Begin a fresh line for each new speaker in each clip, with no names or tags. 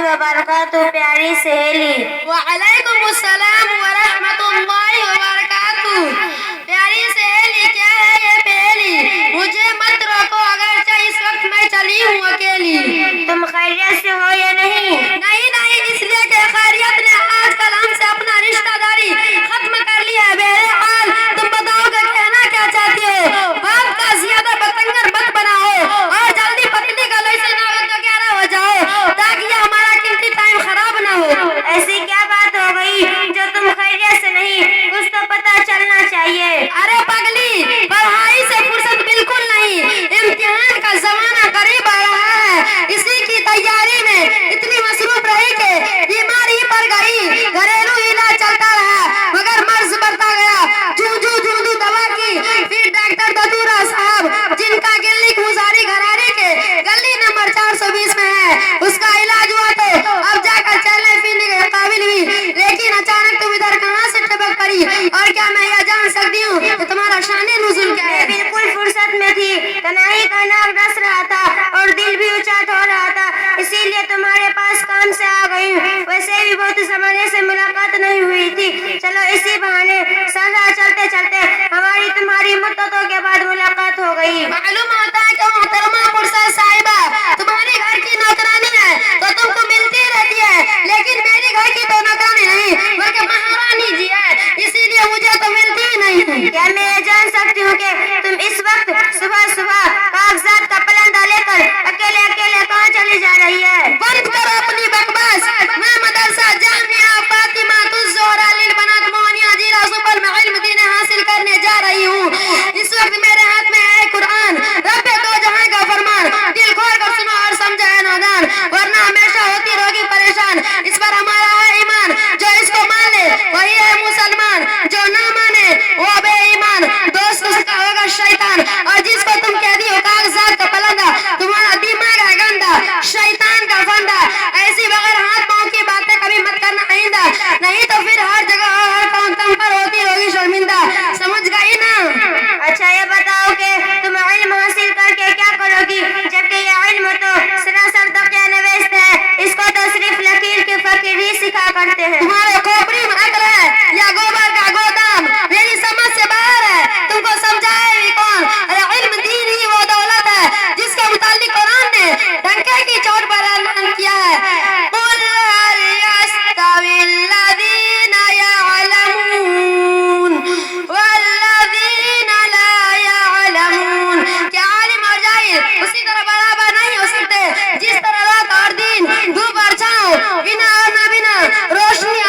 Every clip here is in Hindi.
व बरकातुहू प्यारी सहेली।
वालेकुम अस्सलाम व रहमतुल्लाहि व बरकातुहू। प्यारी सहेली क्या है ये पहेली? मुझे मत रोको अगरचे इस वक्त मैं चली हूँ अकेली।
तुम खैरियत से हो या नहीं?
नहीं नहीं, इसलिए कि खैरियत ने आजकल हमसे अपना रिश्तेदारी खत्म कर लिया है। बहरहाल तुम बताओ कि कहना क्या चाहती हो? बात का ज्यादा बतंगर मत बनाओ और जल्दी पतली गले से 9 तो 11 हो जाओ ताकि हमारा कीमती टाइम खराब ना हो।
ऐसी क्या बात हो गई जो तुम खैरियत से नहीं? कुछ तो पता चलना चाहिए।
अरे पगली, पढ़ाई से फुर्सत बिल्कुल नहीं। इम्तिहान का जमाना करीब आ रहा है, इसी की तैयारी में इतनी मसरूफ रही कि बीमारी पड़ गई। घरेलू इलाज चलता रहा मगर मर्ज बढ़ता गया। जू दवा की, फिर डॉक्टर दतूरा साहब जिनका गिल्ली गुजारी घराने के गली नंबर 420 में है, उसका इलाज हुआ तो अब जाकर चलने फिरने के काबिल हुई। लेकिन अचानक तुम इधर कहाँ से टपक पड़ी? और क्या मैं यह जान सकती हूँ कि तुम्हारा शान नुज़ूल क्या है?
बिल्कुल फुर्सत में थी, कनाही का नाक रस रहा था और दिल भी उचाट हो रहा था, इसीलिए तुम्हारे पास काम से आ गई। वैसे भी बहुत जमाने से मुलाकात नहीं हुई थी, चलो इसी बहाने साझा चलते चलते हमारी तुम्हारी मुद्दतों के बाद मुलाकात हो गई।
मालूम होता है कि मोहतरमा मुर्सद साहिबा तुम्हारे घर की नौकरानी है तो तुमको मिलती रहती है, लेकिन मेरे घर की तो नौकरानी नहीं बल्कि महारानी जी है, इसीलिए मुझे तो मिलती ही नहीं।
क्या मैं ये जान सकती हूँ कि तुम इस वक्त सुबह सुबह कागजात का पलंदा लेकर अकेले अकेले कहाँ चली जा रही है?
बंद करो अपनी बकवास। मैं मदरसा जामिया फातिमा तुज़्ज़ोहरा लिल बनात मोहनिया जिला सुपौल में इल्म दीन हासिल करने जा रही हूँ। इस वक्त मेरे हाथ में है कुरान, रब्बे दो जहां का फरमान। दिल खोल कर सुनो और समझो है नादान, वरना हमेशा होती रहोगी परेशान। इस पर हमारा है ईमान, जो इसको मान ले वही है मुसलमान, जो ना माने वो बेईमान, दोस्त उसका होगा शैतान। और जिसको तुम कहती हो कागजात का पलंदा, तुम्हारा दिमाग है गंदा, शैतान का फंदा। ऐसी बगैर हाथ पांव की बातें कभी मत करना आइंदा, नहीं तो फिर हर जगह और हर काम तुम पर होती होगी शर्मिंदा। समझ गई ना?
अच्छा ये बताओ कि तुम इल्म हासिल करके क्या करोगी, जबकि ये इल्म तो सरासर दकिया नवेस्त है, इसको तो सिर्फ लकीर के फकीर ही सिखा करते हैं।
तुम्हारे खोपड़ी में अकल है या गोबर का गोदाम, मेरी समझ से बाहर है, तुमको समझाए भी कौन? अरे इल्म दीन ही वो दौलत है जिसके मुतालिक कुरान ने डंके की चोट पर ऐलान किया है, कुल हल यस्तविल्लज़ीना यअलमून वल्लज़ीना ला यअलमून। क्या आलिम और जाहिल उसी तरह बराबर नहीं हो सकते जिस तरह रात और दिन, धूप और छांव, बिना और ना बिना, रोशनी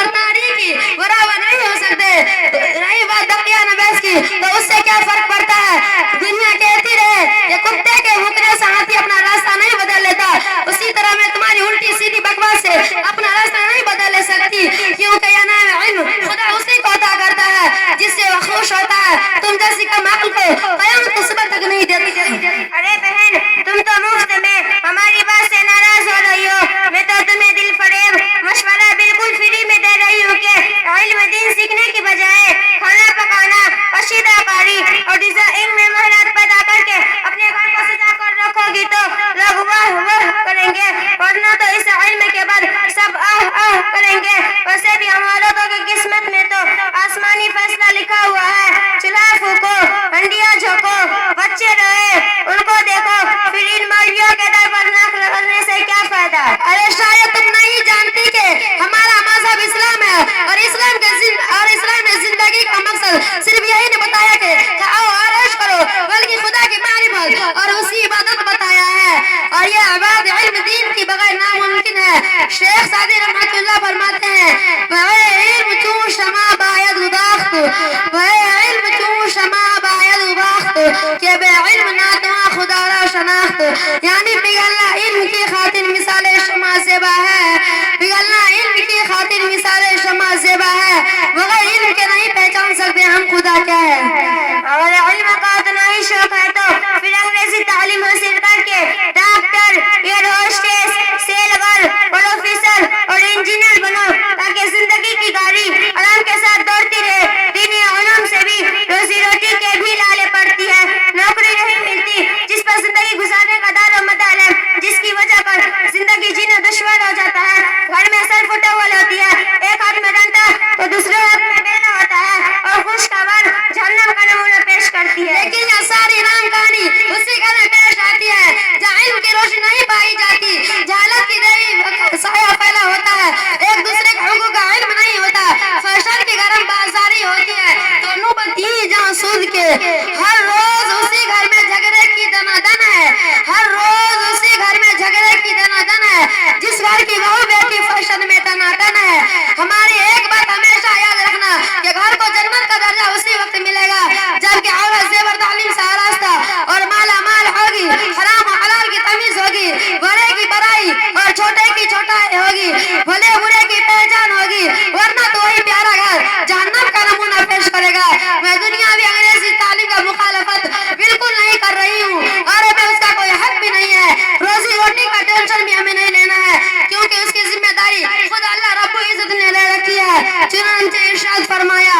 है, जिस घर की बहू बेटी फैशन में टनाटन है। हमारी एक बात हमेशा याद रखना कि घर को जन्नत का दर्जा उसी वक्त मिलेगा जबकि औरत जेवर तालीम से आरास्ता और माला माल होगी, हराम और हलाल की तमीज होगी, बड़े की बड़ाई और छोटे की छोटाई होगी, भले बुरे की पहचान होगी, वरना तो वही प्यारा घर जहन्नम का नमूना पेश करेगा। मैं दुनियावी अंग्रेजी तालीम का मुखालफत बिल्कुल नहीं कर रही हूँ और हमें उसका कोई हक भी नहीं है। रोजी रोटी का टेंशन भी हमें नहीं लेना है क्योंकि उसकी जिम्मेदारी खुद अल्लाह रब्बुल इज्जत ने ले रखी है। चुनांचे इरशाद फरमाया,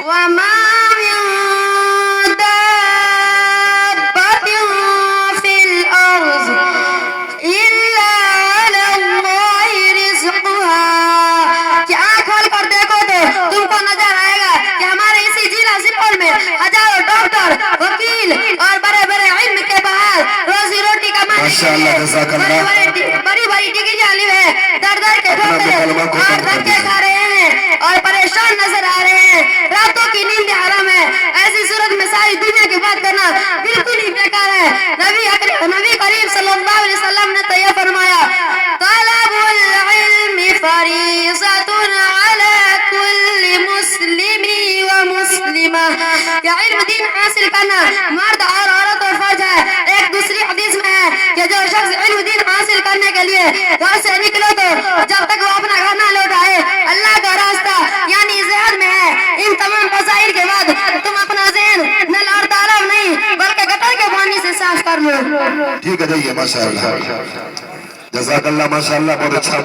वमा मिन दाब्बतिन फिल अर्ज़ इल्ला अलल्लाहि रिज़्क़ुहा। कि आँख खोल कर देखो तो तुमको नजर आएगा कि हमारे इसी जिला सुपौल में हजारों डॉक्टर, वकील और बड़े बड़े इल्म के बाहर रोजी रोटी कमाने के लिए बड़ी बड़ी डिग्रियां लिए हैं, दर दर के ठोकरे और धक्के खा रहे हैं और परेशान नजर आ रहे हैं। रातों की नींद हराम है। ऐसी सूरत में सारी दुनिया की बात करना बिल्कुल ही बेकार है। नबी करीम सल्लल्लाहु अलैहि वसल्लम ने तो यह फरमाया, तलबुल इल्मी फरीज़तुन अला कुल्ली मुस्लिमी व मुस्लिमा। या इल्म दीन हासिल करना मर्द और औरत पर फर्ज है। एक दूसरी हदीस में है कि जो शख्स इल्म दीन हासिल करने के लिए घर से निकलो तो जब तक वो अपना घर ना लौट आए अल्लाह का रास्ता यानी जिहाद में है। इन तमाम मसाइल के बाद तुम अपना ज़हन नल और तालाब नहीं बल्कि गटर के पानी से साफ कर लो।
ठीक है, जाइए। माशाअल्लाह, जज़ाकल्लाह, माशाअल्लाह, बहुत अच्छा।